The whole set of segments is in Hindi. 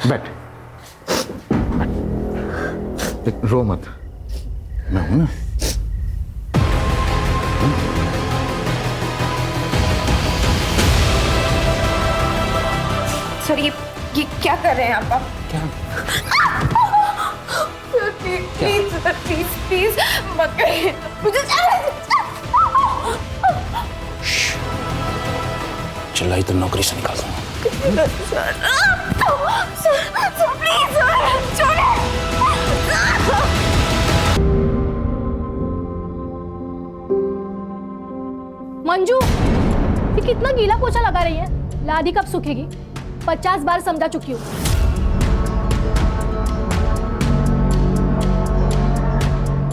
बैठ, रो मत, मैं हूं ना। सर ये क्या कर रहे हैं आप? क्या? प्लीज सर, प्लीज प्लीज मत करिए मुझे। चिल्लाई तो नौकरी से निकाल दूंगा। सर प्लीज सर छोड़िए। मंजू, ये कितना गीला पोछा लगा रही है? लादी कब सूखेगी? 50 बार समझा चुकी हूँ।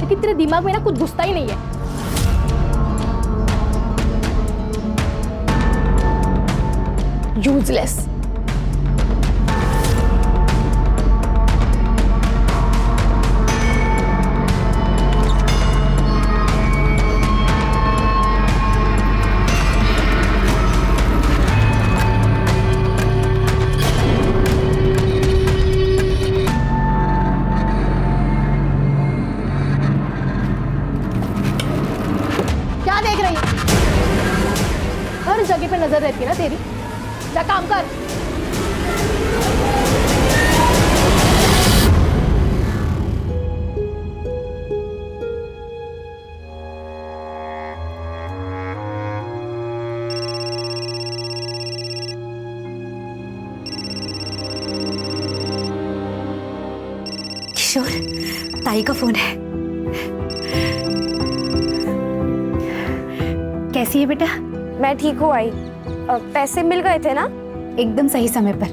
लेकिन तेरे दिमाग में ना कुछ घुसता ही नहीं है। यूजलेस। क्या देख रही है? हर जगह पे नजर रहती है ना तेरी। जा काम कर। किशोर, ताई का फोन है। कैसी है बेटा? मैं ठीक हूँ आई। पैसे मिल गए थे ना? एकदम सही समय पर।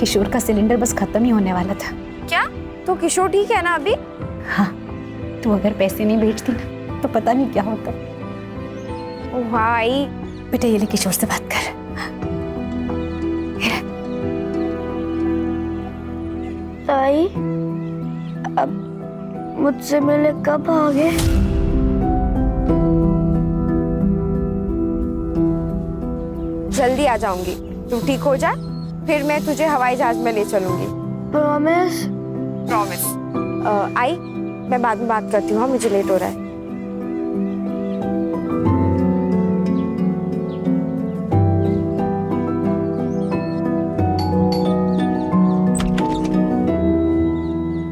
किशोर का सिलेंडर बस खत्म ही होने वाला था। क्या? तो किशोर ठीक है ना अभी? हाँ, तू अगर पैसे नहीं भेजती ना तो पता नहीं क्या होता। ओह आई। बेटा ये ले, किशोर से बात कर। ताई अब मुझसे मिले कब आओगे? जल्दी आ जाऊंगी। तू ठीक हो जा, फिर मैं तुझे हवाई जहाज में ले चलूंगी। प्रॉमिस? प्रॉमिस। आई, मैं बाद में बात करती हूँ, मुझे लेट हो रहा है।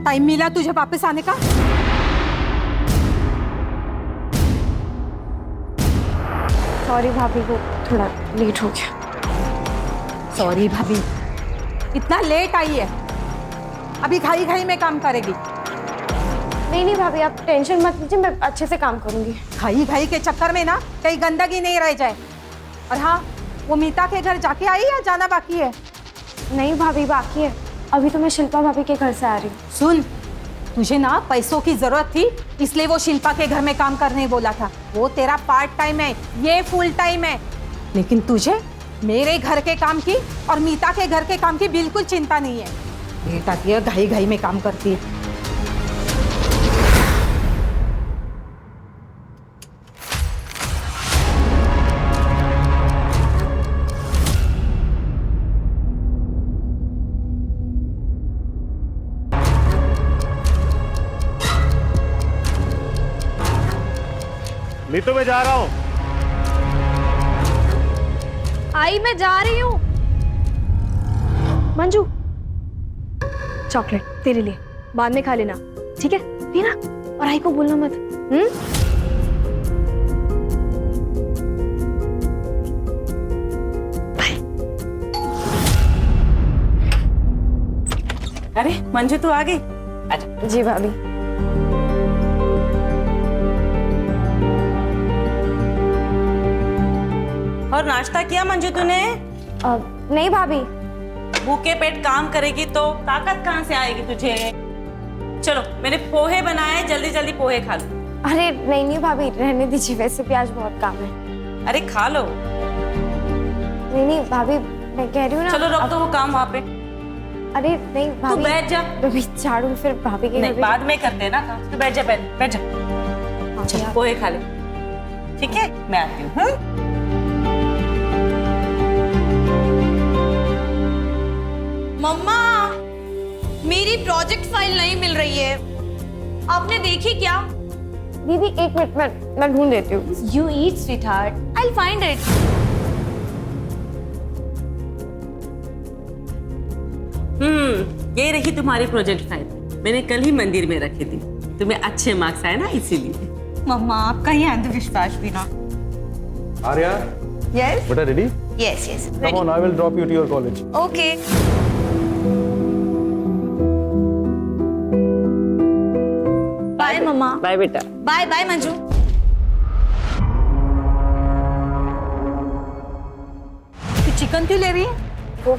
टाइम मिला तुझे वापस आने का? सॉरी भाभी, को थोड़ा लेट हो गया। सॉरी भाभी, इतना लेट आई है, अभी घाई घाई में काम करेगी। नहीं भाभी, आप टेंशन मत लीजिए, मैं अच्छे से काम करूंगी। घाई घाई के चक्कर में ना कहीं गंदगी नहीं रह जाए। और हाँ, वो मीता के घर जाके आई या जाना बाकी है? नहीं भाभी, बाकी है। अभी तो मैं शिल्पा भाभी के घर से आ रही हूँ। सुन, तुझे ना पैसों की जरूरत थी, इसलिए वो शिल्पा के घर में काम करने बोला था। वो तेरा पार्ट टाइम है, ये फुल टाइम है। लेकिन तुझे मेरे घर के काम की और मीता के घर के काम की बिल्कुल चिंता नहीं है। बेटा की घाई घाई में काम करती है। नीतू, मैं जा रहा हूँ। आई, मैं जा रही हूँ। मंजू, चॉकलेट तेरे लिए, बाद में खा लेना, ठीक है? पीना, और आई को बोलना मत। अरे मंजू, तू आ गई? अच्छा। जी भाभी। और नाश्ता किया मंजू तूने? नहीं भाभी। भूखे पेट काम करेगी तो ताकत कहाँ से आएगी तुझे? चलो, मैंने पोहे बनाए, जल्दी जल्दी पोहे खा लो। अरे नहीं भाभी, रहने दीजिए, वैसे भी आज बहुत काम है। अरे खा लो। नहीं भाभी, मैं कह रही हूँ ना। चलो रख दो वो काम वहाँ पे। अरे नहीं भाभी, तू बैठ जा। अभी झाड़ू फिर भाभी के नहीं, घर बाद में करते हैं ना काम। तू बैठ जा, बैठ जा। चल पोहे खा ले, ठीक है? मैं आती हूँ। प्रोजेक्ट फाइल नहीं मिल रही है। आपने देखी क्या? दीदी एक मिनट, मैं ढूंढ देती हूँ। You eat, sweetheart. I'll find it. ये रही तुम्हारी प्रोजेक्ट फाइल। मैंने कल ही मंदिर में रखी थी। तुम्हें अच्छे मार्क्स आए ना, इसीलिए। मम्मा आपका ही अंधविश्वास भी ना। आर्या, Yes. बेटा ready? Yes, yes. Come on, I will drop you to your college. Okay. Bye, मम्मा। बाय बेटा। Bye, bye, Manju. तू चिकन क्यों ले रही है? वो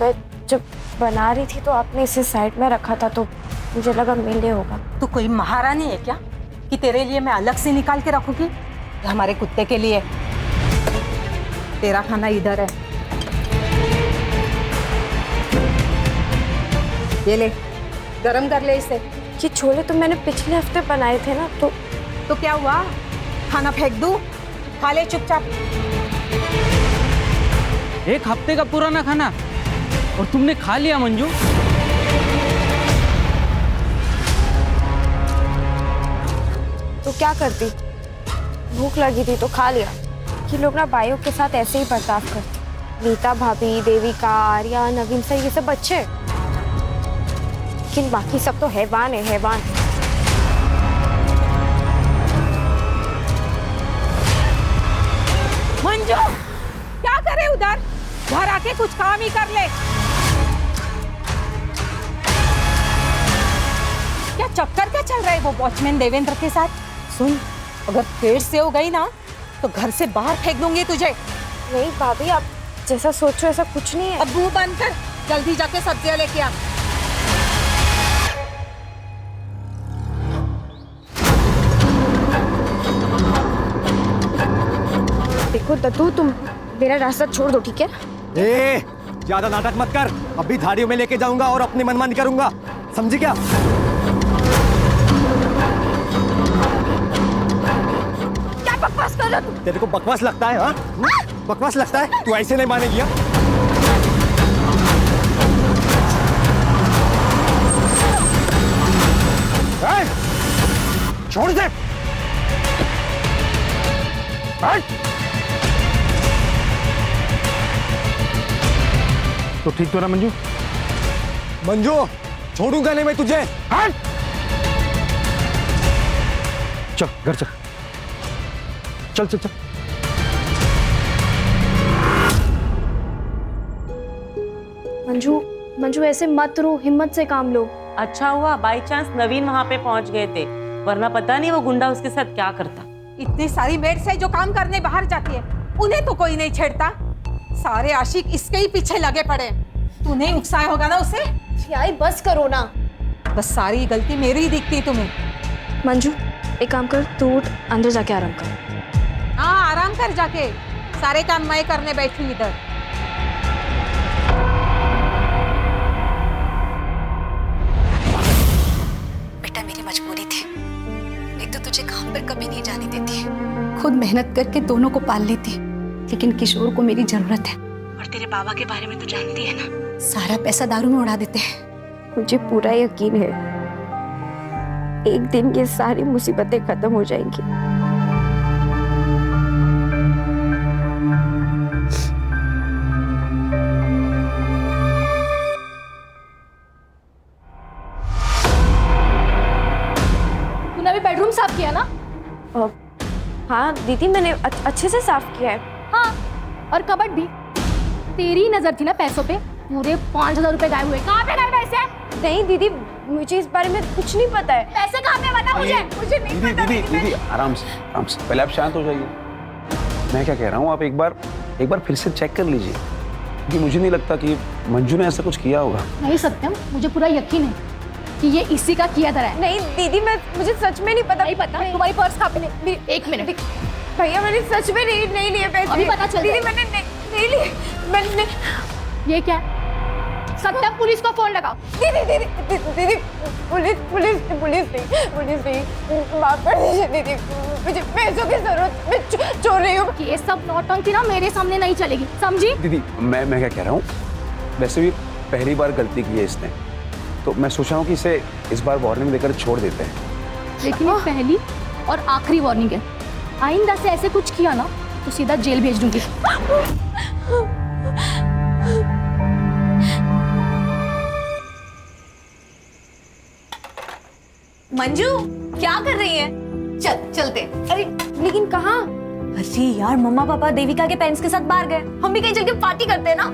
मैं जब बना रही थी तो आपने इसे साइड में रखा था तो मुझे लगा मेले होगा। तू कोई महारानी है क्या कि तेरे लिए मैं अलग से निकाल के रखूंगी? ये हमारे कुत्ते के लिए। तेरा खाना इधर है, ये ले, गरम कर ले इसे। ये छोले तो मैंने पिछले हफ्ते बनाए थे ना, तो क्या हुआ? खाना फेंक दूं? खा ले चुपचाप। एक हफ्ते का पुराना खाना और तुमने खा लिया मंजू? तो क्या करती? भूख लगी थी तो खा लिया। ये लोग ना बाइयों के साथ ऐसे ही बर्ताव करते। नीता भाभी, देविका, आर्या, नवीन सर, ये सब बच्चे, लेकिन बाकी सब तो हैवान है, हैवान। मंजू क्या करे उधर? घर आके कुछ काम ही कर ले। क्या चक्कर क्या चल रहा है वो वॉचमैन देवेंद्र के साथ? सुन, अगर फिर से हो गई ना तो घर से बाहर फेंक दूंगी तुझे। नहीं भाभी, आप जैसा सोचो ऐसा कुछ नहीं है। अब मुंह बंद कर, जल्दी जाके सब्जियां लेके आ। देखो दत्तू, तुम मेरा रास्ता छोड़ दो, ठीक है? ए, ज्यादा नाटक मत कर। अभी धाड़ियों में लेके जाऊंगा और अपनी मनमानी करूंगा, समझी क्या? क्या बकवास कर रहे हो तुम? तेरे को बकवास लगता है? हाँ, बकवास लगता है? तू ऐसे नहीं मानेगी। हाँ? छोड़ दे। तो ठीक तो ना मंजू? मंजू, छोड़ूंगा नहीं मैं तुझे। हट! चल घर चल, चल चल चल। मंजू ऐसे मत रो, हिम्मत से काम लो। अच्छा हुआ बाई चांस नवीन वहाँ पे पहुँच गए थे, वरना पता नहीं वो गुंडा उसके साथ क्या करता। इतनी सारी मेड्स है जो काम करने बाहर जाती है, उन्हें तो कोई नहीं छेड़ता। सारे आशिक इसके ही पीछे लगे पड़े। तूने उकसाया होगा ना उसे। यार बस करो ना। बस सारी गलती मेरी ही दिखती है तुम्हें। मंजू एक काम कर, तू उठ, अंदर जाके आराम कर। हाँ, आराम कर जाके, सारे काम मैं करने बैठी इधर। बेटा मेरी मजबूरी थी, नहीं तो तुझे काम पर कभी नहीं जाने देती। खुद मेहनत करके दोनों को पाल लेती, लेकिन किशोर को मेरी जरूरत है। और तेरे बाबा के बारे में तो जानती है ना, सारा पैसा दारू में उड़ा देते हैं। मुझे पूरा यकीन है एक दिन ये सारी मुसीबतें खत्म हो जाएंगी। तूने अभी बेडरूम साफ किया ना? हाँ दीदी, मैंने अच्छे से साफ किया है। हाँ, और कबर्ड भी। तेरी नजर थी ना पैसों पे, पूरे 5000 रुपए गायब हुए। कहाँ पे गए पैसे? नहीं दीदी, मुझे इस बारे में कुछ नहीं पता है। पैसे कहाँ पे? बता मुझे नहीं पता। दीदी आराम से पहले आप शांत हो जाइए। मैं क्या कह रहा हूँ, आप एक बार फिर से चेक कर लीजिए, क्योंकि मुझे नहीं लगता कि मंजू ने ऐसा कुछ किया होगा। नहीं सत्यम, मुझे पूरा यकीन है कि ये इसी का किया धरा है। नहीं दीदी, मुझे सच में नहीं पता। नहीं पता? तुम्हारी पर्स कहाँ पे? एक मिनट भैया, मैंने सच में नहीं लिए पैसे। अभी पता चल दीदी, मैंने नहीं लिए। मैंने ये क्या है? सत्यम, पुलिस को फोन लगाओ। दीदी, पुलिस नहीं, माफ कर दीजिए दीदी, मुझे पैसों की जरूरत, मैं चोर रही हूँ। ये सब नौटंकी ना मेरे सामने नहीं चलेगी, समझी? दीदी मैं क्या कह रहा हूँ, वैसे भी पहली बार गलती की है इसने, तो मैं सोच रहा हूँ कि इसे इस बार वार्निंग देकर छोड़ देते हैं। लेकिन ये पहली और आखिरी वार्निंग है। आइंदा से ऐसे कुछ किया ना तो सीधा जेल भेज दूंगी। मंजू क्या कर रही है? चलते। अरे लेकिन कहाँ? अरे यार, मम्मा पापा देविका के पेरेंट्स के साथ बाहर गए, हम भी कहीं चल के पार्टी करते हैं ना।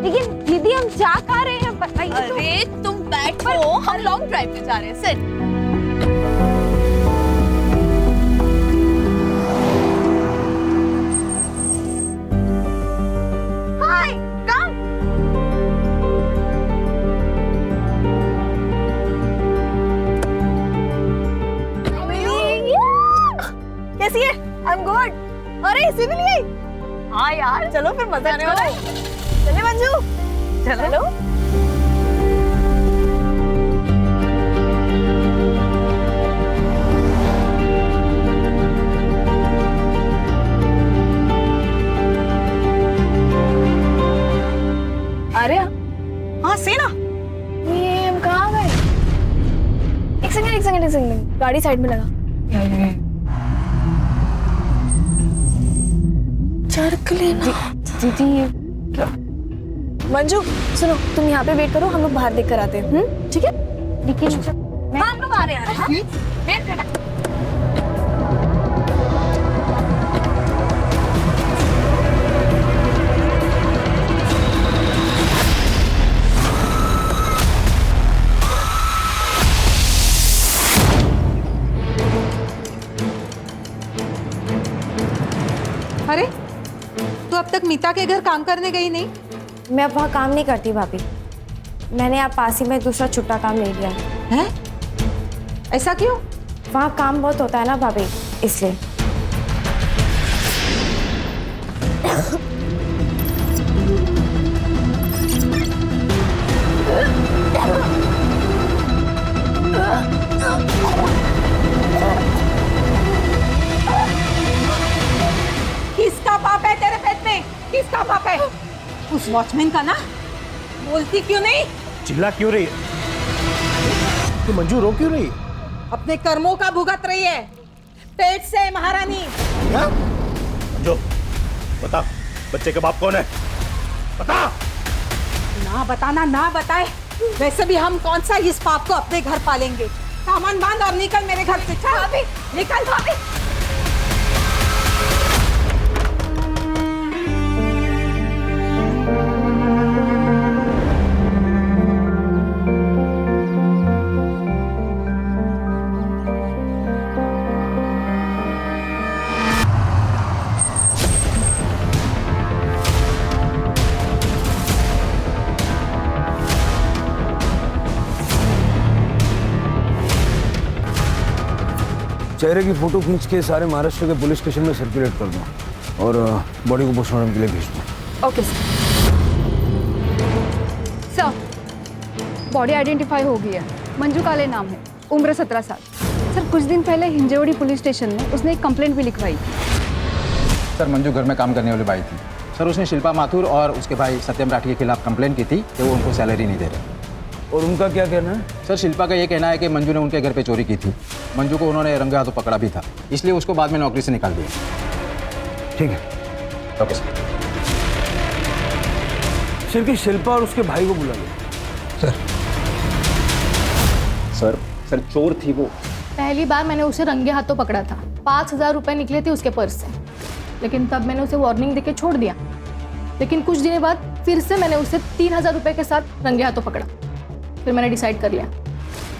लेकिन दीदी हम जा कहाँ रहे हैं बताइए तो। अरे तुम बैठो, हम लॉन्ग ड्राइव पे जा रहे हैं। सिट। हाय, कम। कैसी है? I am good. अरे इसी भी लिए? हाँ यार, चलो फिर मजा आने वाला है। चले मंजू, चलो। अरे हाँ सेना, ये हम कहाँ गए? एक सेकंड, गाड़ी साइड में लगा। चढ़ लेना। दीदी मंजू सुनो, तुम यहाँ पे वेट करो, हम लोग बाहर देख कर आते हैं। ठीक है? लेकिन हाँ हम लोग आ रहे हैं। हाँ? वेट करना। अरे तू अब तक मीता के घर काम करने गई नहीं? मैं अब वहाँ काम नहीं करती भाभी। मैंने आप पास ही में दूसरा छुट्टा काम ले लिया है। ऐसा क्यों? वहाँ काम बहुत होता है ना भाभी, इसलिए। किसका पाप है तेरे पेट में? किसका पाप है? उस वॉचमैन का ना। बोलती क्यों नहीं? चिल्ला क्यों रही है? तू मंजू रो क्यों रही? अपने कर्मों का भुगत रही है पेट से महारानी। जो बता, बच्चे के बाप कौन है? बता। ना बताना ना बताए, वैसे भी हम कौन सा इस पाप को अपने घर पालेंगे। सामान बांध और निकल मेरे घर से। चल भाभी, निकल भाभी। चेहरे की फोटो खींच के सारे महाराष्ट्र के पुलिस स्टेशन में सर्कुलेट कर दो और बॉडी को पोस्टमार्टम के लिए भेज दो। Okay sir. बॉडी आइडेंटिफाई हो गई है। मंजू काले नाम है, उम्र 17 साल। सर कुछ दिन पहले हिंजवड़ी पुलिस स्टेशन में उसने एक कंप्लेंट भी लिखवाई थी। सर मंजू घर में काम करने वाली बाई थी। सर उसने शिल्पा माथुर और उसके भाई सत्यम राठी के खिलाफ कंप्लेंट की थी कि वो उनको सैलरी नहीं दे रहे। और उनका क्या कहना है? सर शिल्पा का ये कहना है कि मंजू ने उनके घर पे चोरी की थी। मंजू को उन्होंने रंगे हाथों पकड़ा भी था, इसलिए उसको बाद में नौकरी से निकाल दिया। ठीक है, ओके सर। सिर्फ शिल्पा और उसके भाई को बुला लो। सर चोर थी वो। पहली बार मैंने उसे रंगे हाथों पकड़ा था। 5,000 रुपए निकले थे उसके पर्स से, लेकिन तब मैंने उसे वार्निंग देके छोड़ दिया। लेकिन कुछ दिनों बाद फिर से मैंने उसे 3,000 रुपए के साथ रंगे हाथों पकड़ा। फिर मैंने डिसाइड कर लिया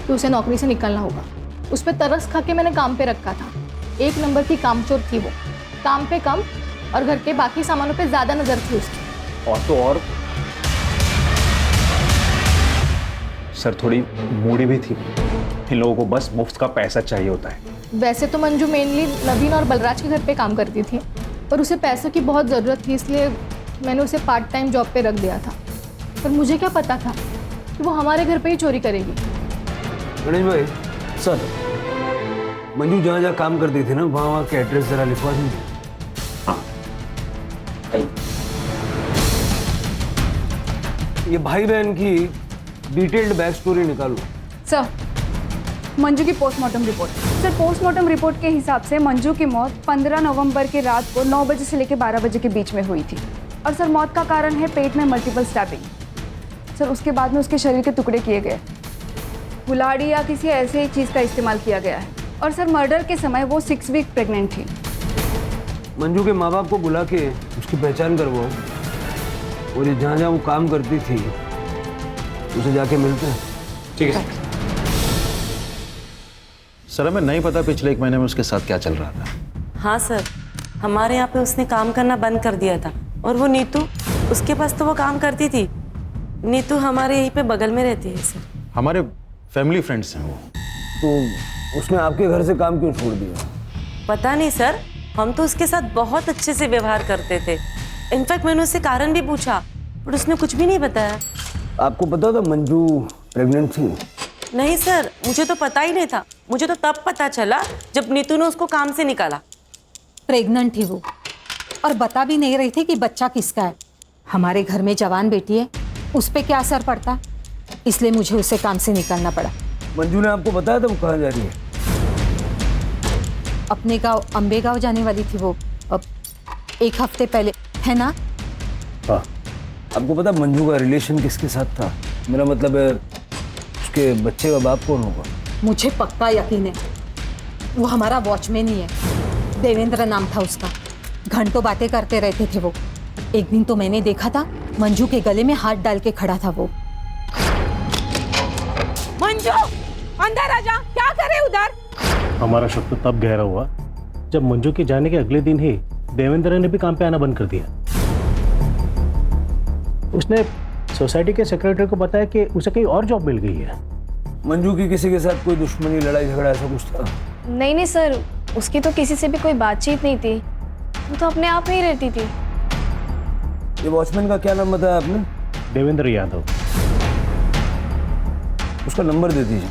कि उसे नौकरी से निकलना होगा। उस पर तरस खा के मैंने काम पे रखा था। 1 नंबर की कामचोर थी वो। काम पे कम और घर के बाकी सामानों पे ज़्यादा नज़र थी उसकी। और तो और सर थोड़ी मूडी भी थी। इन लोगों को बस मुफ्त का पैसा चाहिए होता है। वैसे तो मंजू मेनली नवीन और बलराज के घर पे काम करती थी, पर उसे पैसों की बहुत ज़रूरत थी, इसलिए मैंने उसे पार्ट टाइम जॉब पे रख दिया था। पर मुझे क्या पता था कि वो हमारे घर पे ही चोरी करेगी। गणेश भाई, सर मंजू जहाँ जहाँ काम करती थी ना, वहाँ के एड्रेस जरा लिखवा दीजिए। ये भाई बहन की डिटेल्ड बैक स्टोरी निकालो। सर, मंजू की postmortem report. Sir, postmortem report के हिसाब से मंजू की मौत 15 नवंबर की रात को 9 बजे से लेकर 12 बजे के बीच में हुई थी। और सर, मौत का कारण है पेट में मल्टीपल स्टैबिंग। सर, उसके बाद में उसके शरीर के टुकड़े किए गए, कुल्हाड़ी या किसी ऐसे ही चीज़ का इस्तेमाल किया गया है। और सर, मर्डर के समय वो 6 वीक प्रेग्नेंट थी। मंजू के माँ बाप को बुला के उसकी पहचान करवाओ, और ये जहाँ जहाँ वो काम करती थी उसे जाके मिलते हैं। ठीक है सर, हमें नहीं पता पिछले 1 महीने में उसके साथ क्या चल रहा था। हाँ सर, हमारे यहाँ पे उसने काम करना बंद कर दिया था। और वो नीतू, उसके पास तो वो काम करती थी। नीतू हमारे यहीं पे बगल में रहती है सर। हमारे फैमिली फ्रेंड्स हैं वो। तो उसने आपके घर से काम क्यों छोड़ दिया? पता नहीं सर, हम तो उसके साथ बहुत अच्छे से व्यवहार करते थे। इनफैक्ट मैंने उससे कारण भी पूछा, पर उसने कुछ भी नहीं बताया। आपको पता था मंजू प्रेग्नेंट थी? नहीं सर, मुझे तो पता ही नहीं था। मुझे तो तब पता चला जब नीतू ने उसको काम से निकाला। प्रेग्नेंट थी वो, और बता भी नहीं रही थी कि बच्चा किसका है। हमारे घर में जवान बेटी है, उस पर क्या असर पड़ता, इसलिए मुझे उसे काम से निकालना पड़ा। मंजू ने आपको बताया था वो कहाँ जा रही है? अपने गांव अंबे गांव जाने वाली थी वो, अब 1 हफ्ते पहले, है ना? हाँ। आपको पता मंजू का रिलेशन किसके साथ था? मेरा मतलब है उसके बच्चे का बाप कौन होगा? मुझे पक्का यकीन है वो हमारा वॉचमैन ही है। देवेंद्र नाम था उसका। घंटों बातें करते रहते थे वो। एक दिन तो मैंने देखा था मंजू के गले में हाथ डाल के खड़ा था वो। मंजू, अंदर आ जा, क्या करे उधर? हमारा शक तो तब गहरा हुआ जब मंजू के जाने के अगले दिन ही देवेंद्र ने भी काम पे आना बंद कर दिया। उसने सोसाइटी के सेक्रेटरी को बताया कि उसे कहीं और जॉब मिल गई है। मंजू की किसी के साथ कोई दुश्मनी, लड़ाई झगड़ा ऐसा कुछ था? नहीं सर, उसकी तो किसी से भी कोई बातचीत नहीं थी। वो तो अपने आप में ही रहती थी। ये वॉचमैन का क्या नाम बताया आपने? देवेंद्र यादव। उसका नंबर दे दीजिए।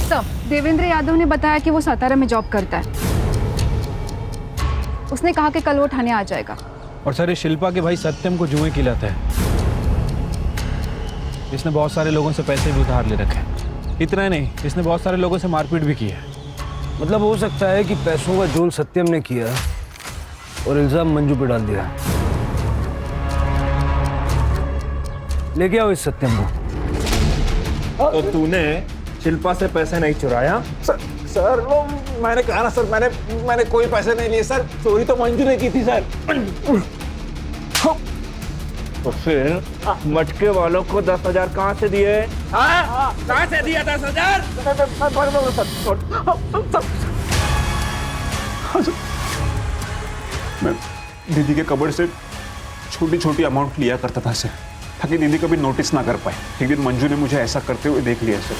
सर, देवेंद्र यादव ने बताया कि वो सातारा में जॉब करता है। उसने कहा कि कल वो थाने आ जाएगा। और सर, ये शिल्पा के भाई सत्यम को जुए की लत है। इसने बहुत सारे लोगों से पैसे भी उधार ले रखे हैं। इतना ही नहीं, इसने बहुत सारे लोगों से मारपीट भी की है। मतलब हो सकता है कि पैसों का जोल सत्यम ने किया और इल्जाम मंजू पे डाल दिया। लेके आओ इस सत्यम को। तो तूने शिल्पा से पैसे नहीं चुराया? सर वो मैंने कहा ना सर, मैंने कोई पैसे नहीं लिए सर। चोरी तो मंजू ने की थी सर। तो फिर मटके वालों को 10,000 कहाँ से दिए? कहाँ से दिया 10,000? मैं दीदी के कबड़ से छोटी छोटी अमाउंट लिया करता था सर, ताकि दीदी कभी नोटिस ना कर पाए। एक दिन मंजू ने मुझे ऐसा करते हुए देख लिया सर।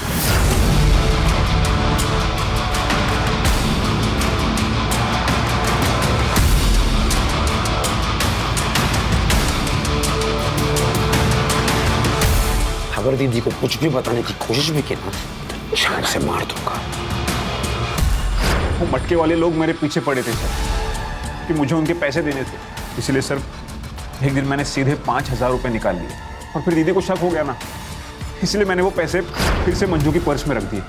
अगर दीदी को कुछ भी बताने की कोशिश भी की ना तो शान से मार दूंगा। वो मटके वाले लोग मेरे पीछे पड़े थे सर कि मुझे उनके पैसे देने थे। इसलिए सर एक दिन मैंने सीधे 5,000 रुपये निकाल लिए और फिर दीदी को शक हो गया ना, इसलिए मैंने वो पैसे फिर से मंजू की पर्स में रख दिए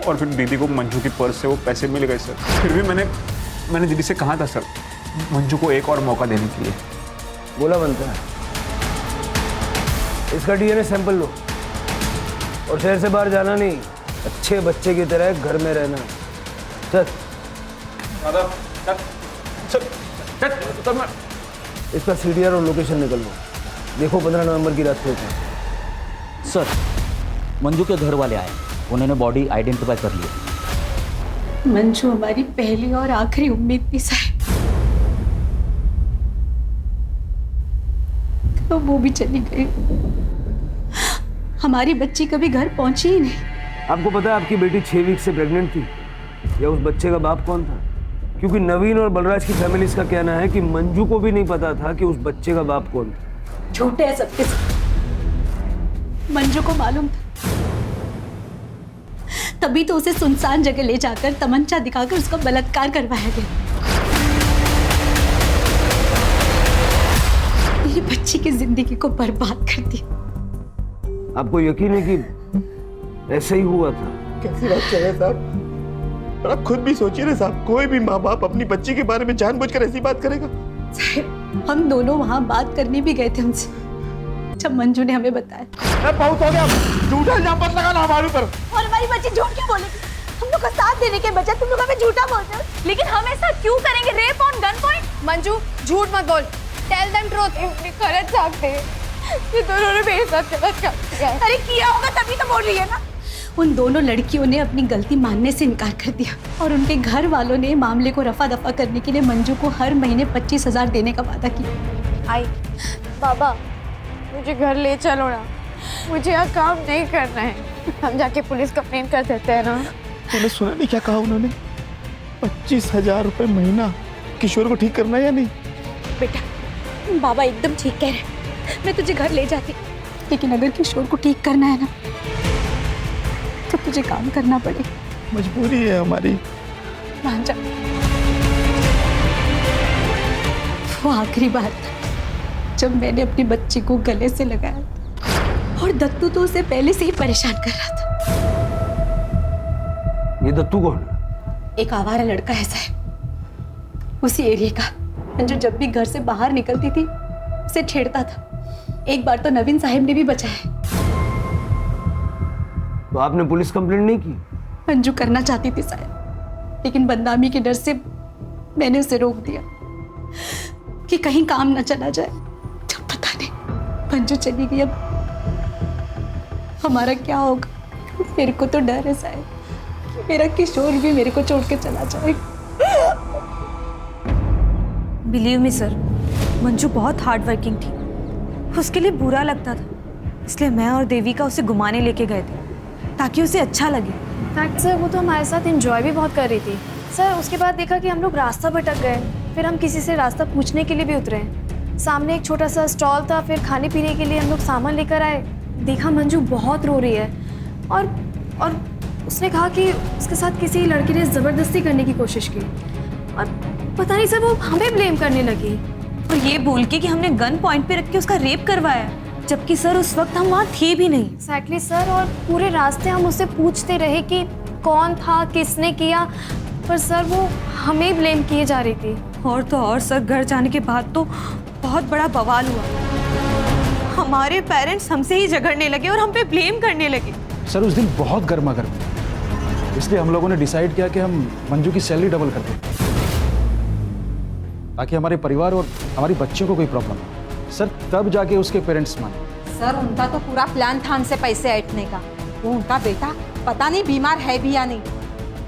और फिर दीदी को मंजू की पर्स से वो पैसे मिल गए सर। फिर भी मैंने दीदी से कहा था सर मंजू को एक और मौका देने के लिए। बोला बनता है। इसका डीएनए सैंपल लो और शहर से बाहर जाना नहीं, अच्छे बच्चे की तरह घर में रहना। चल इसका सीडीआर और लोकेशन निकल लो। देखो 15 नवंबर की रात को। सर, मंजू के घर वाले आए, उन्होंने बॉडी आइडेंटिफाई कर लिया। मंजू हमारी पहली और आखिरी उम्मीद थी साहब, तो वो भी चली गई। हमारी बच्ची कभी घर पहुंची ही नहीं। आपको पता है आपकी बेटी 6 वीक से प्रेग्नेंट थी? या उस बच्चे का बाप कौन था? क्योंकि नवीन और बलराज की फैमिली का कहना है कि मंजू को भी नहीं पता था कि उस बच्चे का बाप कौन था। झूठे है सबके सब। मंजू को मालूम था, तभी तो उसे सुनसान जगह ले जाकर तमंचा दिखाकर उसका बलात्कार करवाया गया। मेरी बच्ची की जिंदगी को बर्बाद कर दिया। आपको यकीन है कि ऐसा ही हुआ था? कैसी बात कर रहे हैं साहब? आप खुद भी सोचिए ना साहब, कोई भी माँ बाप अपनी बच्ची के बारे में जानबूझकर ऐसी बात करेगा? साहब, हम दोनों वहाँ बात करने भी गए थे उनसे, जब मंजू ने हमें बताया। बहुत हो गया, झूठा इल्जाम मत लगाना हमारे ऊपर। और हमारी बच्ची झूठ क्यों बोलेगी? हम लोग का साथ देने के बजाय तुम लोग हमें झूठा बोलते हो। लेकिन हम ऐसा क्यों करेंगे? Rape on gun point? Manju झूठ मत बोल, टेल देम ट्रूथ। गलत सकते ये दोनों ने मेरे साथ गलत कर दिया। अरे किया होगा तभी तो बोल रही है ना। उन दोनों लड़कियों ने अपनी गलती मानने से इनकार कर दिया और उनके घर वालों ने मामले को रफा दफा करने के लिए मंजू को हर महीने 25,000 देने का वादा किया। आई बाबा, मुझे घर ले चलो ना, मुझे यहाँ काम नहीं करना है। हम जाके पुलिस कंप्लेन कर देते हैं ना। तूने सुना नहीं क्या कहा उन्होंने? 25,000 रुपए महीना। किशोर को ठीक करना है या नहीं? बेटा, बाबा एकदम ठीक कह रहे हैं, मैं तुझे घर ले जाती, लेकिन अगर किशोर को ठीक करना है ना तो तुझे काम करना पड़ेगा। मजबूरी है हमारी। मान जा। वो आखिरी बार जब मैंने अपनी बच्ची को गले से लगाया और दत्तू तो उसे पहले से ही परेशान कर रहा था। ये दत्तू कौन? एक आवारा लड़का है साहब, उसी एरिया का, जो जब भी घर से बाहर निकलती थी उसे छेड़ता था। एक बार तो नवीन साहब ने भी बचाया। तो आपने पुलिस कंप्लेंट नहीं की? मंजू करना चाहती थी साहब, लेकिन बदनामी के डर से मैंने उसे रोक दिया कि कहीं काम ना चला जाए। जब पता नहीं मंजू चली गई, अब हमारा क्या होगा? मेरे को तो डर है साहब कि मेरा किशोर भी मेरे को छोड़ के चला जाए। बिलीव मी सर, मंजू बहुत हार्ड वर्किंग थी, उसके लिए बुरा लगता था, इसलिए मैं और देविका उसे घुमाने लेके गए थे ताकि उसे अच्छा लगे। फैक्ट सर, वो तो हमारे साथ एंजॉय भी बहुत कर रही थी सर। उसके बाद देखा कि हम लोग रास्ता भटक गए, फिर हम किसी से रास्ता पूछने के लिए भी उतरे। सामने एक छोटा सा स्टॉल था, फिर खाने पीने के लिए हम लोग सामान लेकर आए। देखा मंजू बहुत रो रही है और उसने कहा कि उसके साथ किसी लड़के ने ज़बरदस्ती करने की कोशिश की और पता नहीं सर वो हमें ब्लेम करने लगी और ये बोल के कि हमने गन पॉइंट पे रख के उसका रेप करवाया, जबकि सर उस वक्त हम वहाँ थे भी नहीं। एक्जैक्टली सर, और पूरे रास्ते हम उससे पूछते रहे कि कौन था, किसने किया, पर सर वो हमें ब्लेम किए जा रही थी। और तो और सर, घर जाने के बाद तो बहुत बड़ा बवाल हुआ। हमारे पेरेंट्स हमसे ही झगड़ने लगे और हम पे ब्लेम करने लगे। सर उस दिन बहुत गर्मा गर्मी, इसलिए हम लोगों ने डिसाइड किया कि हम मंजू की सैलरी डबल कर दें ताकि हमारे परिवार और हमारी बच्चियों को कोई प्रॉब्लम हो। सर तब जाके उसके पेरेंट्स माने। सर उनका तो पूरा प्लान था हमसे पैसे ऐंठने का। वो उनका बेटा पता नहीं बीमार है भी या नहीं,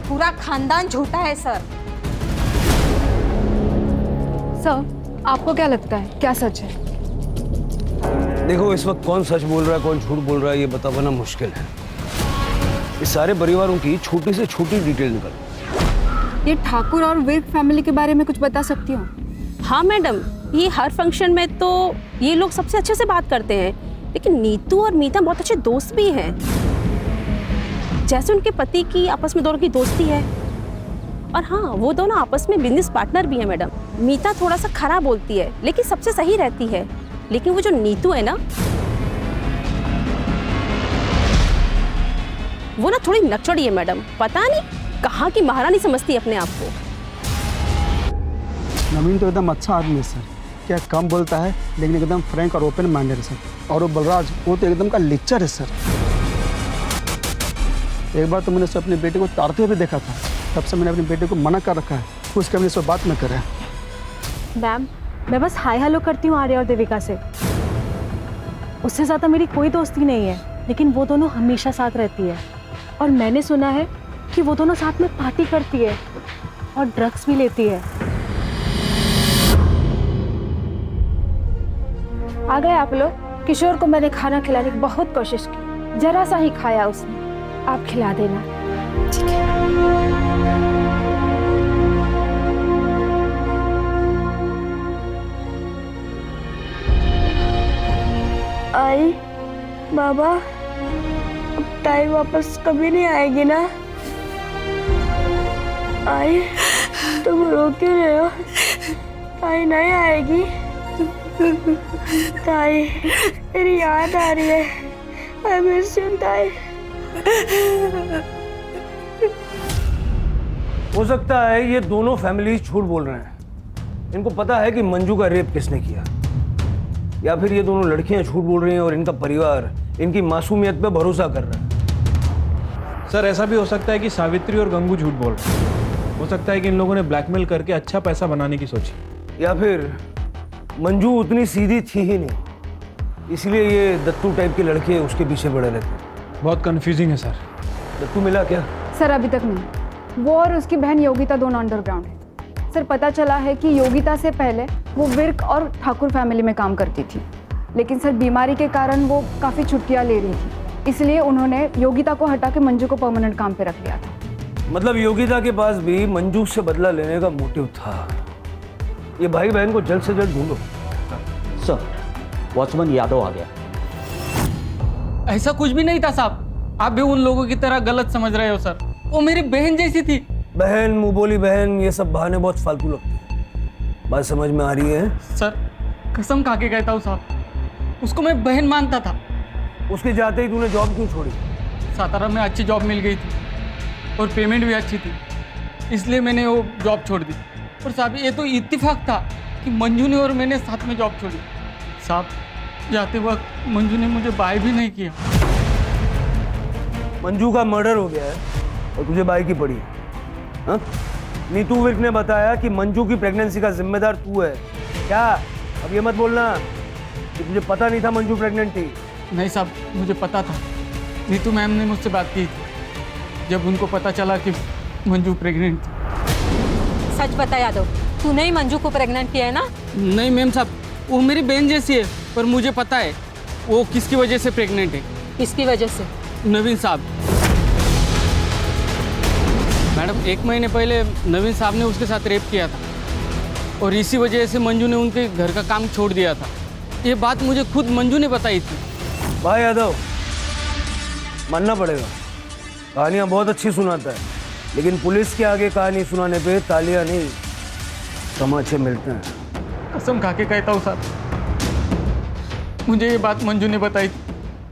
पूरा खानदान झूठा है सर। सर आपको क्या लगता है, क्या सच है? देखो, इस वक्त कौन सच बोल रहा है कौन झूठ बोल रहा है ये बता पाना मुश्किल है। इस सारे परिवारों की छोटी से छोटी डिटेल निकल। ये ठाकुर और विर्क फैमिली के बारे में कुछ बता सकती हो? हाँ मैडम, ये हर फंक्शन में तो ये लोग सबसे अच्छे से बात करते हैं, लेकिन नीतू और मीता बहुत अच्छे दोस्त भी हैं। जैसे उनके पति की आपस में दोनों की दोस्ती है, और हाँ वो दोनों आपस में बिजनेस पार्टनर भी हैं मैडम। मीता थोड़ा सा खराब बोलती है लेकिन सबसे सही रहती है, लेकिन वो जो नीतू है ना, वो ना थोड़ी नकचड़ी है मैडम। पता नहीं कहाँ की महारानी समझती है अपने आप को। नवीन तो एकदम अच्छा आदमी है सर, क्या कम बोलता है लेकिन एकदम फ्रैंक और ओपन माइंडेड है सर। और वो बलराज, वो तो एकदम का लिच्चर है सर। एक बार तो मैंने उसे अपने बेटे को तारते हुए देखा था, तब से मैंने अपने बेटे को मना कर रखा है, उसके हमने सब बात न करें। मैम, मैं बस हाय हेलो करती हूँ आर्या और देविका से, उससे ज़्यादा मेरी कोई दोस्ती नहीं है, लेकिन वो दोनों हमेशा साथ रहती है। और मैंने सुना है कि वो दोनों साथ में पार्टी करती है और ड्रग्स भी लेती है। आ गए आप लोग। किशोर को मैंने खाना खिलाने की बहुत कोशिश की, जरा सा ही खाया उसने, आप खिला देना। ठीक है। आई बाबा, अब टाइम वापस कभी नहीं आएगी ना? आई तुम रो क्यों रहे हो? आई नहीं आएगी। ताई मेरी याद आ रही है। आई मिस यू ताई। हो सकता है ये दोनों फैमिली झूठ बोल रहे हैं। इनको पता है कि मंजू का रेप किसने किया, या फिर ये दोनों लड़कियां झूठ बोल रही हैं और इनका परिवार इनकी मासूमियत पे भरोसा कर रहा है। सर ऐसा भी हो सकता है कि सावित्री और गंगू झूठ बोल रहे हैं। हो सकता है कि इन लोगों ने ब्लैकमेल करके अच्छा पैसा बनाने की सोची, या फिर मंजू उतनी सीधी थी ही नहीं, इसलिए ये दत्तू टाइप के लड़के उसके पीछे पड़े रहते हैं। बहुत कंफ्यूजिंग है सर। दत्तू मिला क्या? सर अभी तक नहीं। वो और उसकी बहन योगिता दोनों अंडरग्राउंड है। सर पता चला है कि योगिता से पहले वो विर्क और ठाकुर फैमिली में काम करती थी, लेकिन सर बीमारी के कारण वो काफ़ी छुट्टियाँ ले रही थी, इसलिए उन्होंने योगिता को हटा के मंजू को परमानेंट काम पे रख लिया था। मतलब योगिता के पास भी मंजू से बदला लेने का मोटिव था। ये भाई बहन को जल्द से जल्द ढूंढो। सर वॉचमैन यादव आ गया। ऐसा कुछ भी नहीं था साहब, आप भी उन लोगों की तरह गलत समझ रहे हो सर। वो मेरी बहन जैसी थी। बहन, मुंह बोली बहन, ये सब बहाने बहुत फालतू लगते हैं। बात समझ में आ रही है? सर कसम खा के कहता हूँ साहब, उसको मैं बहन मानता था। उसके जाते ही तूने जॉब क्यों छोड़ी? सातारा में अच्छी जॉब मिल गई थी और पेमेंट भी अच्छी थी, इसलिए मैंने वो जॉब छोड़ दी। और साहब ये तो इत्तेफाक था कि मंजू ने और मैंने साथ में जॉब छोड़ी। साहब जाते वक्त मंजू ने मुझे बाय भी नहीं किया। मंजू का मर्डर हो गया है और तुझे बाय की पड़ी है? हाँ? नीतू विर्क ने बताया कि मंजू की प्रेगनेंसी का जिम्मेदार तू है। क्या? अब ये मत बोलना कि तुझे पता नहीं था मंजू प्रेग्नेंट थी। नहीं साहब, मुझे पता था। नीतू मैम ने मुझसे बात की थी जब उनको पता चला कि मंजू प्रेग्नेंट थी। सच बता यादव, तूने ही मंजू को प्रेग्नेंट किया है ना? नहीं मैम साहब, वो मेरी बहन जैसी है, पर मुझे पता है वो किसकी वजह से प्रेग्नेंट है। किसकी वजह से? नवीन साहब। मैडम 1 महीने पहले नवीन साहब ने उसके साथ रेप किया था और इसी वजह से मंजू ने उनके घर का काम छोड़ दिया था। ये बात मुझे खुद मंजू ने बताई थी। भाई यादव, मानना पड़ेगा, कहानियाँ बहुत अच्छी सुनाता है, लेकिन पुलिस के आगे कहानी सुनाने पे तालियां नहीं तमाचे मिलते हैं। कसम खा के कहता हूँ साहब, मुझे ये बात मंजू ने बताई थी।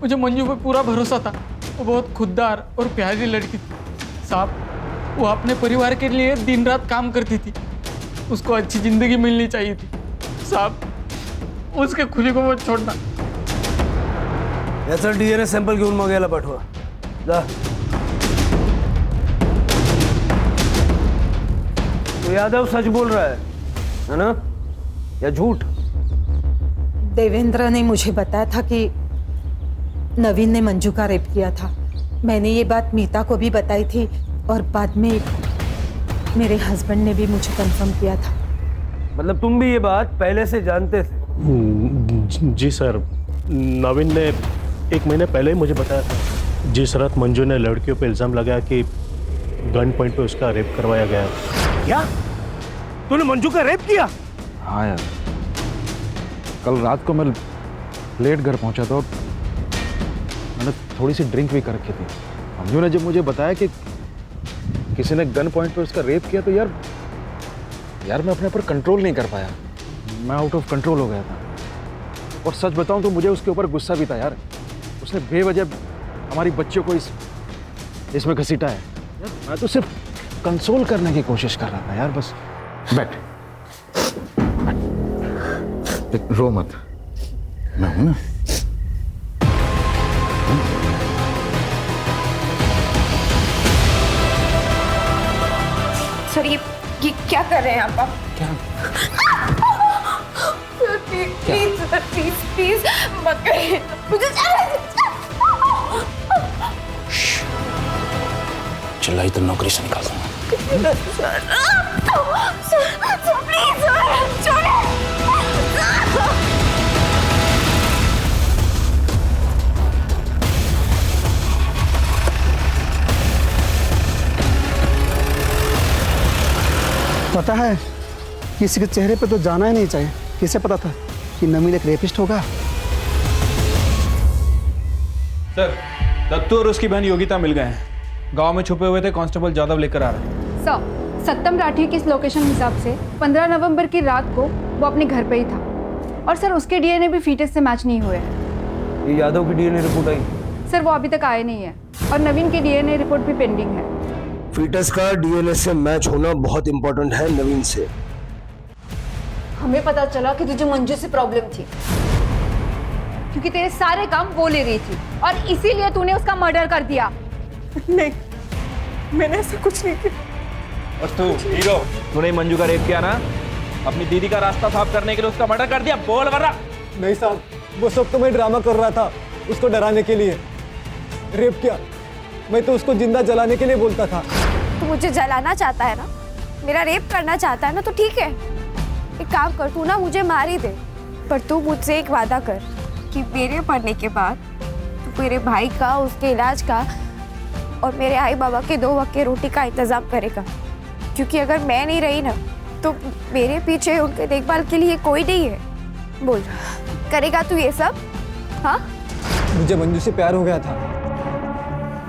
मुझे मंजू पे पूरा भरोसा था। वो बहुत खुददार और प्यारी लड़की थी साहब। वो अपने परिवार के लिए दिन रात काम करती थी। उसको अच्छी जिंदगी मिलनी चाहिए थी साहब, उसके खुली को मत छोड़ना। याचा DNA सॅम्पल घेऊन मग याला पाठवा जा। तो यादव सच बोल रहा है ना, या झूठ? देवेंद्र ने मुझे बताया था कि नवीन ने मंजू का रेप किया था। मैंने ये बात मीता को भी बताई थी और बाद में मेरे हस्बैंड ने भी मुझे कंफर्म किया था। मतलब तुम भी ये बात पहले से जानते थे? जी सर, नवीन ने 1 महीने पहले ही मुझे बताया था। जिस रात मंजू ने लड़कियों पे इल्ज़ाम लगाया कि गन पॉइंट पे उसका रेप करवाया गया। क्या? तूने मंजू का रेप किया? हाँ यार, कल रात को मैं लेट घर पहुंचा था और मैंने थोड़ी सी ड्रिंक भी कर रखी थी। मंजू ने जब मुझे बताया कि किसी ने गन पॉइंट पे उसका रेप किया तो यार मैं अपने ऊपर कंट्रोल नहीं कर पाया। मैं आउट ऑफ कंट्रोल हो गया था। और सच बताऊं तो मुझे उसके ऊपर गुस्सा भी था यार। उसने बेवजह हमारी बच्चियों को इसमें घसीटा है। मैं तो सिर्फ कंसोल करने की कोशिश कर रहा था यार, बस। बैठ, रो मत, मैं हूं ना। सर ये क्या कर रहे हैं आप? क्या? प्लीज सर, प्लीज मत करिए मुझे। चिल्लाई तो नौकरी से निकाल दूंगा। सर प्लीज सर, छोड़िए। पता है, किसी के चेहरे पे तो जाना ही नहीं चाहिए। किसे पता था कि नवीन एक रेपिस्ट होगा? सर दत्तू और उसकी बहन योगिता मिल गए हैं। गांव में छुपे हुए थे, कांस्टेबल जादव लेकर आ रहे हैं। सर सत्यम राठी की इस लोकेशन हिसाब से 15 नवंबर की रात को वो अपने घर पे ही था। और सर उसके डीएनए भी फीटस से मैच नहीं हुए हैं। ये यादव की डीएनए रिपोर्ट आई? सर वो अभी तक आए नहीं है और नवीन की डीएनए रिपोर्ट भी पेंडिंग है। फीटस का डीएनए से मैच होना बहुत इंपॉर्टेंट है नवीन से। हमें पता चला कि तुझे मंजू से प्रॉब्लम थी क्योंकि तेरे सारे काम वो ले रही थी और इसीलिए तूने उसका मर्डर कर दिया। नहीं, मैंने ऐसा कुछ नहीं किया। और तू हीरो, तूने मंजू का रेप किया ना? अपनी दीदी का रास्ता साफ करने के लिए उसका मर्डर कर दिया? बोल वरना। नहीं साहब, वो सब तो मैं ड्रामा कर रहा था उसको डराने के लिए। रेप किया? मैं तो उसको जिंदा जलाने के लिए बोलता था। तू मुझे जलाना चाहता है ना, मेरा रेप करना चाहता है ना, तो ठीक है, एक काम कर, तू ना मुझे मार ही दे, पर तू मुझसे एक वादा कर कि मेरे मरने के बाद तू मेरे भाई का, उसके इलाज का और मेरे आई बाबा के 2 वक्त की रोटी का इंतजाम करेगा। क्योंकि अगर मैं नहीं रही ना तो मेरे पीछे उनके देखभाल के लिए कोई नहीं है। बोल, करेगा तू ये सब? हाँ, मुझे मंजू से प्यार हो गया था।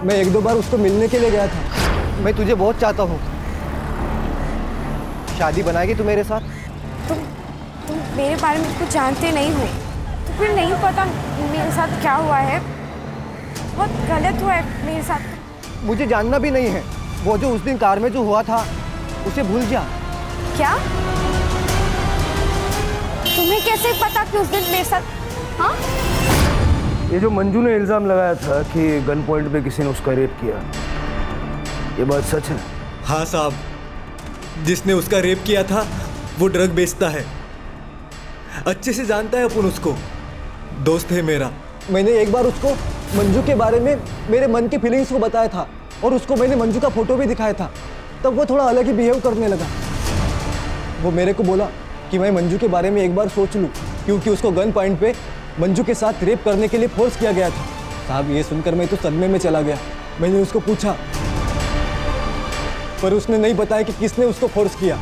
मैं 1-2 बार उसको मिलने के लिए गया था। मैं तुझे बहुत चाहता हूँ। शादी बनाएगी तू मेरे साथ? तुम मेरे बारे में कुछ जानते नहीं हो तो फिर नहीं पता मेरे साथ क्या हुआ है। बहुत गलत हुआ है मेरे साथ। मुझे जानना भी नहीं है। वो जो उस दिन कार में जो हुआ था उसे भूल जा। क्या? तुम्हें कैसे पता कि उस दिन मेरे साथ? हाँ, ये जो मंजू ने इल्जाम लगाया था कि गन पॉइंट पे किसी ने उसका रेप किया, ये बात सच है? हाँ साहब, जिसने उसका रेप किया था वो ड्रग बेचता है। अच्छे से जानता है अपन उसको, दोस्त है मेरा। मैंने एक बार उसको मंजू के बारे में मेरे मन की फीलिंग्स को बताया था और उसको मैंने मंजू का फोटो भी दिखाया था। तब वो थोड़ा अलग ही बिहेव करने लगा। वो मेरे को बोला कि मैं मंजू के बारे में एक बार सोच लूं, क्योंकि उसको गन पॉइंट पे मंजू के साथ रेप करने के लिए फोर्स किया गया था। साहब, ये सुनकर मैं तो सदमे में चला गया। मैंने उसको पूछा पर उसने नहीं बताया कि किसने उसको फोर्स किया।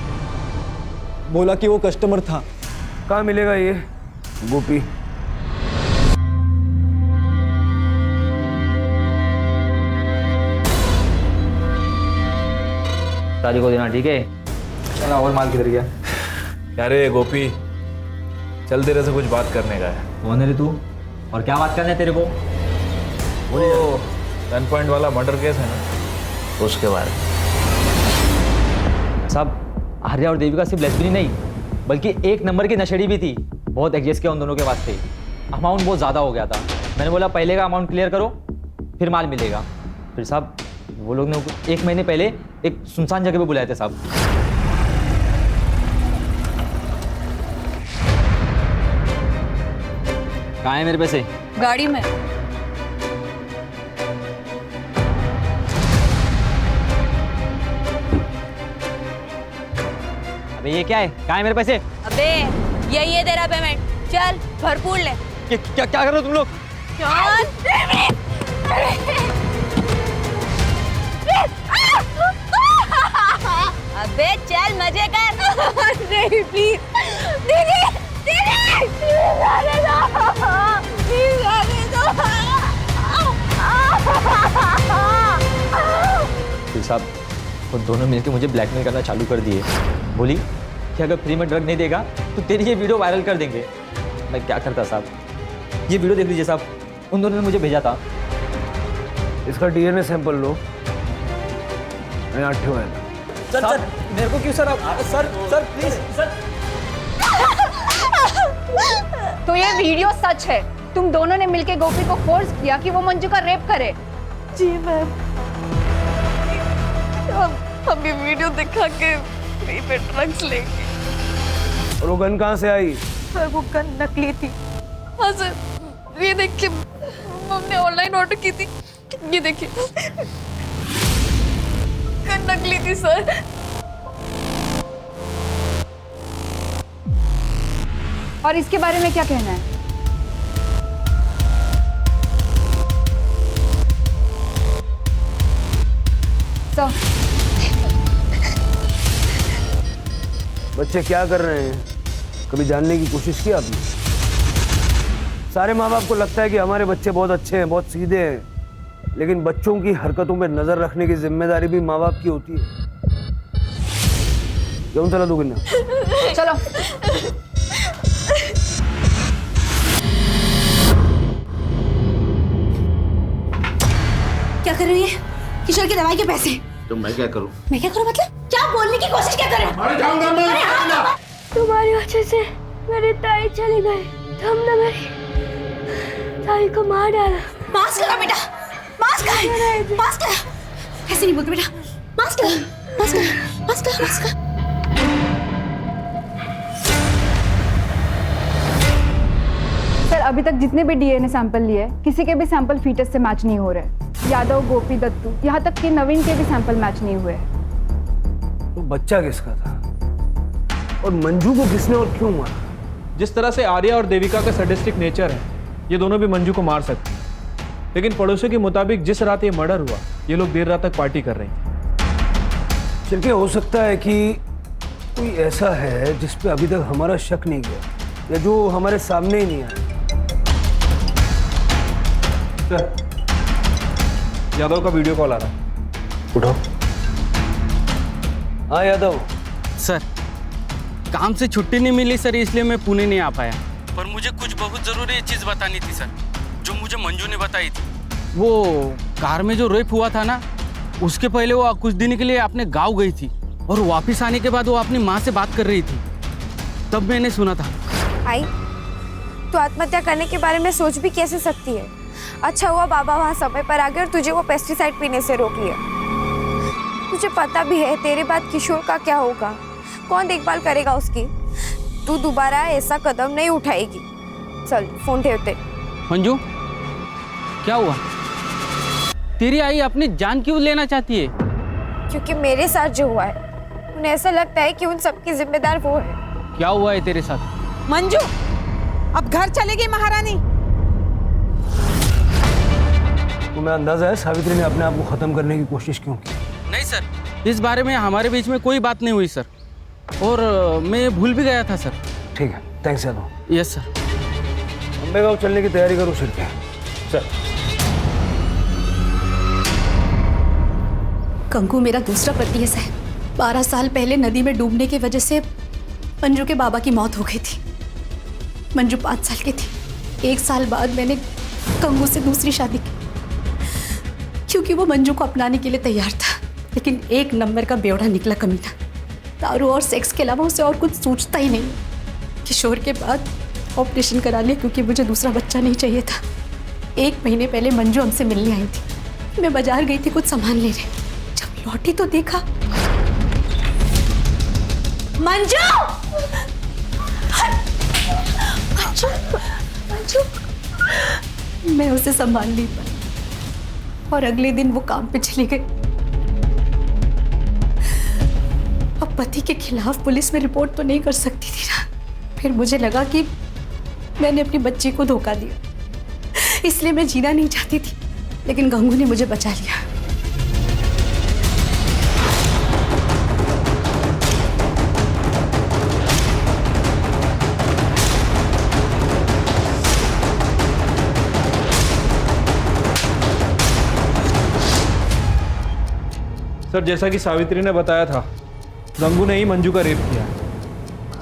बोला कि वो कस्टमर था। कहाँ मिलेगा ये गोपी? शादी को देना, ठीक है? चला, और माल किधर गया? अरे गोपी, चल तेरे से कुछ बात करने का है। कौन है रे तू और क्या बात करना है तेरे को? वो गन पॉइंट वाला मर्डर केस है ना, उसके बारे में। साहब, आर्या और देविका सिर्फ लेस्बियन नहीं बल्कि एक नंबर की नशेड़ी भी थी। बहुत एडजस्ट किया उन दोनों के वास्ते। अमाउंट बहुत ज़्यादा हो गया था। मैंने बोला पहले का अमाउंट क्लियर करो फिर माल मिलेगा। फिर साहब वो लोग ने 1 महीने पहले एक सुनसान जगह पे बुलाए थे साहब। कहाँ है मेरे पैसे? गाड़ी में। अबे ये क्या है? कहाँ है मेरे पैसे? अबे यही है तेरा पेमेंट, चल भरपूर ले। क्या कर रहे हो तुम लोग? अबे चल मजे कर। नहीं प्लीज दीदी, दीदी प्लीज आने दो, प्लीज आने दो। फिर साहब वो दोनों मिलकर मुझे ब्लैकमेल करना चालू कर दिए। बोली कि अगर फ्री में ड्रग नहीं देगा तो तेरी ये वीडियो वायरल कर देंगे। मैं क्या करता साहब? ये वीडियो देख लीजिए साहब, उन दोनों ने मुझे भेजा था। इसका डीएनए सैंपल लो, मैं आठ ठेवाएगा। सर मेरे को क्यों सर? Sir please sir. तो ये वीडियो सच है? तुम दोनों ने मिलके गोपी को फोर्स किया कि वो मंजू का रेप करे? जी मैम, हम ये वीडियो दिखा के फ्री पे ड्रग्स लेंगे। और वो गन कहाँ से आई? सर वो गन नकली थी। हाँ सर, ये देखिए, हमने ऑनलाइन ऑर्डर की थी। ये देखिए, गन नकली थी सर। और इसके बारे में क्या कहना है? सर बच्चे क्या कर रहे हैं? कभी जानने की कोशिश की आपने? सारे माँ बाप को लगता है कि हमारे बच्चे बहुत अच्छे हैं, बहुत सीधे हैं, लेकिन बच्चों की हरकतों पर नजर रखने की जिम्मेदारी भी माँ बाप की होती है। क्यों चला तू किन्ना? चलो। क्या कर रही है? किशोर की दवाई के पैसे। तो मैं क्या करूं? मैं क्या करूं मतलब? क्या बोलने की कोशिश क्या कर रहे हो? अरे जाऊंगा मैं। अरे हाँ, तुम्हारी वजह से मेरी ताई चली गई। तुमने मेरी ताई को मार डाला। मास्क लगा बेटा, मास्क लगा, मास्क लगा। ऐसे नहीं बोलते बेटा, मास्क लगा, मास्क लगा, मास्क लगा, मास्क लगा। सर अभी तक जितने भी डीएनए सैंपल लिए किसी के भी सैंपल फीटस से मैच नहीं हो रहे। यादव, गोपी, दत्तू, यहाँ तक कि नवीन के भी सैंपल मैच नहीं हुए। तो बच्चा किसका था और मंजू को किसने और क्यों मारा? जिस तरह से आर्या और देविका का सैडिस्टिक नेचर है, ये दोनों भी मंजू को मार सकते हैं। लेकिन पड़ोसियों के मुताबिक जिस रात ये मर्डर हुआ, ये लोग देर रात तक पार्टी कर रहे थे। चल के हो सकता है कि कोई ऐसा है जिस पे अभी तक हमारा शक नहीं गया या जो हमारे सामने ही नहीं आया। सर, यादव का वीडियो कॉल आ रहा है। उठाओ। हाँ यादव। सर, काम से छुट्टी नहीं मिली सर, इसलिए मैं पुणे नहीं आ पाया। पर मुझे कुछ बहुत ज़रूरी चीज़ बतानी थी सर, जो मुझे मंजू ने बताई थी। वो कार में जो रेप हुआ था ना, उसके पहले वो कुछ दिन के लिए अपने गांव गई थी और वापस आने के बाद वो अपनी माँ से बात कर रही थी। तब मैंने सुना था। आई, तू आत्महत्या करने के बारे में सोच भी कैसे सकती है? अच्छा हुआ बाबा वहाँ समय पर आ गए और तुझे वो पेस्टिसाइड पीने से रोक लिया। तुझे पता भी है तेरे बाद किशोर का क्या होगा, कौन देखभाल करेगा उसकी? तू दोबारा ऐसा कदम नहीं उठाएगी। चल फोन ठेवते। मंजू, क्या हुआ? तेरी आई अपनी जान क्यों लेना चाहती है? क्योंकि मेरे साथ जो हुआ है, उन्हें ऐसा लगता है कि उन सबकी जिम्मेदार वो है। क्या हुआ है तेरे साथ? मंजू, अब घर चलेगी महारानी। तुम्हें अंदाजा है सावित्री ने अपने आप को खत्म करने की कोशिश क्यों की? नहीं सर, इस बारे में हमारे बीच में कोई बात नहीं हुई सर, और मैं भूल भी गया था सर। ठीक है, thanks Yadav. Yes sir. Ambe गाँव चलने की तैयारी करो सिर पे। सर। कंकु मेरा दूसरा पति है साहब। 12 साल पहले नदी में डूबने की वजह से मंजू के बाबा की मौत हो गई थी। मंजू 5 साल की थी। 1 साल बाद मैंने कंगू से दूसरी शादी की, क्योंकि वो मंजू को अपनाने के लिए तैयार था। लेकिन 1 नंबर का बेवड़ा निकला कमीना। दारू और सेक्स के अलावा उसे और कुछ सोचता ही नहीं। किशोर के बाद ऑपरेशन करा लिया क्योंकि मुझे दूसरा बच्चा नहीं चाहिए था। 1 महीने पहले मंजू हमसे मिलने आई थी। मैं बाजार गई थी कुछ सामान लेने। जब लौटी तो देखा मंजू! मंजू! मंजू! मैं उसे संभाल नहीं पाई और अगले दिन वो काम पे चली गई। अब पति के खिलाफ पुलिस में रिपोर्ट तो नहीं कर सकती थी ना। फिर मुझे लगा कि मैंने अपनी बच्ची को धोखा दिया, इसलिए मैं जीना नहीं चाहती थी। लेकिन गंगू ने मुझे बचा लिया। सर, जैसा कि सावित्री ने बताया था, गंगू ने ही मंजू का रेप किया।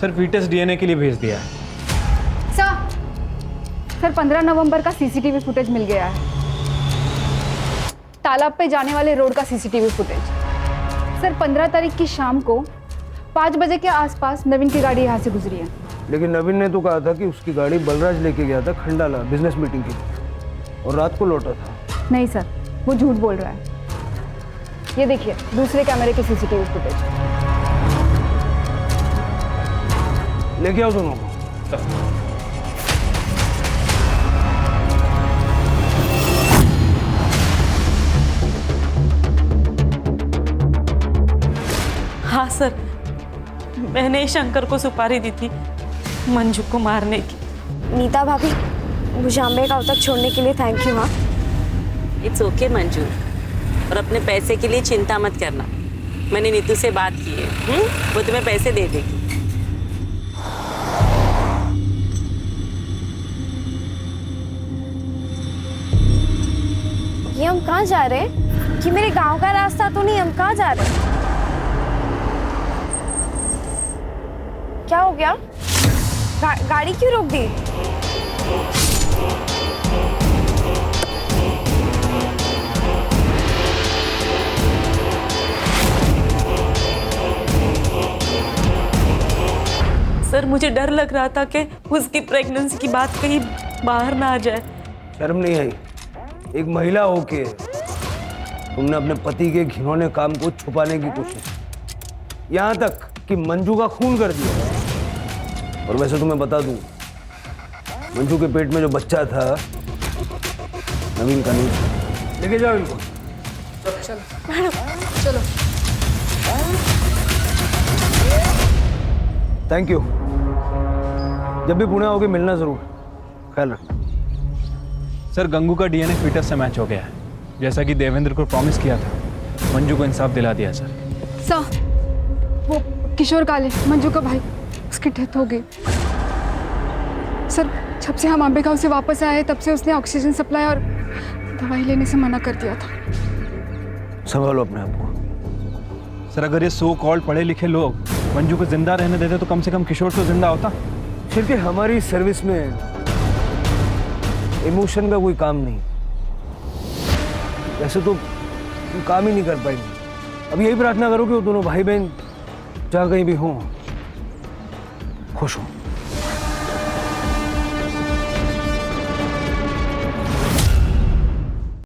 सर, फीटस डीएनए के लिए भेज दिया है। सर 15 नवंबर का सीसीटीवी फुटेज मिल गया है। तालाब पे जाने वाले रोड का सीसीटीवी फुटेज। सर 15 तारीख की शाम को 5 बजे के आसपास नवीन की गाड़ी यहाँ से गुजरी है। लेकिन नवीन ने तो कहा था कि उसकी गाड़ी बलराज लेके गया था खंडाला बिजनेस मीटिंग के लिए और रात को लौटा था। नहीं सर, वो झूठ बोल रहा है। ये देखिए दूसरे कैमरे की सीसीटीवी फुटेज। लेके आओ दोनों को। हाँ सर, मैंने ही शंकर को सुपारी दी थी मंजू को मारने की। नीता भाभी, मुझे अम्बे गाँव तक छोड़ने के लिए थैंक यू। हाँ, इट्स ओके मंजू, और अपने पैसे के लिए चिंता मत करना। मैंने नीतू से बात की है, वो तुम्हें पैसे दे देगी। ये हम कहाँ जा रहे हैं? कि मेरे गांव का रास्ता तो नहीं, हम कहाँ जा रहे हैं? क्या हो गया? गाड़ी क्यों रोक दी? सर मुझे डर लग रहा था कि उसकी प्रेगनेंसी की बात कहीं बाहर ना आ जाए। शर्म नहीं आई? एक महिला होके तुमने अपने पति के घिनौने काम को छुपाने की कोशिश, यहाँ तक कि मंजू का खून कर दिया। और वैसे तुम्हें बता दूं, मंजू के पेट में जो बच्चा था नवीन का नहीं था। लेके जाओ इनको। चलो चलो। Thank you. जब भी पुणे आओगे मिलना जरूर। ख्याल रख। सर गंगू का डीएनए फीटस से मैच हो गया है, जैसा कि देवेंद्र को प्रॉमिस किया था। मंजू को इंसाफ दिला दिया सर। सर वो किशोर काले, मंजू का भाई, उसकी डेथ हो गई। सर जब से हम अंबे गांव से वापस आए तब से उसने ऑक्सीजन सप्लाई और दवाई लेने से मना कर दिया था। संभालो अपने आप को। सर अगर ये सो कॉल्ड पढ़े लिखे लोग मंजू को जिंदा रहने देते तो कम से कम किशोर तो जिंदा होता। फिर कि हमारी सर्विस में इमोशन का कोई काम नहीं। वैसे तो तुम काम ही नहीं कर पाएंगे। अब यही प्रार्थना करो कि वो दोनों भाई बहन जहाँ कहीं भी हों खुश हों।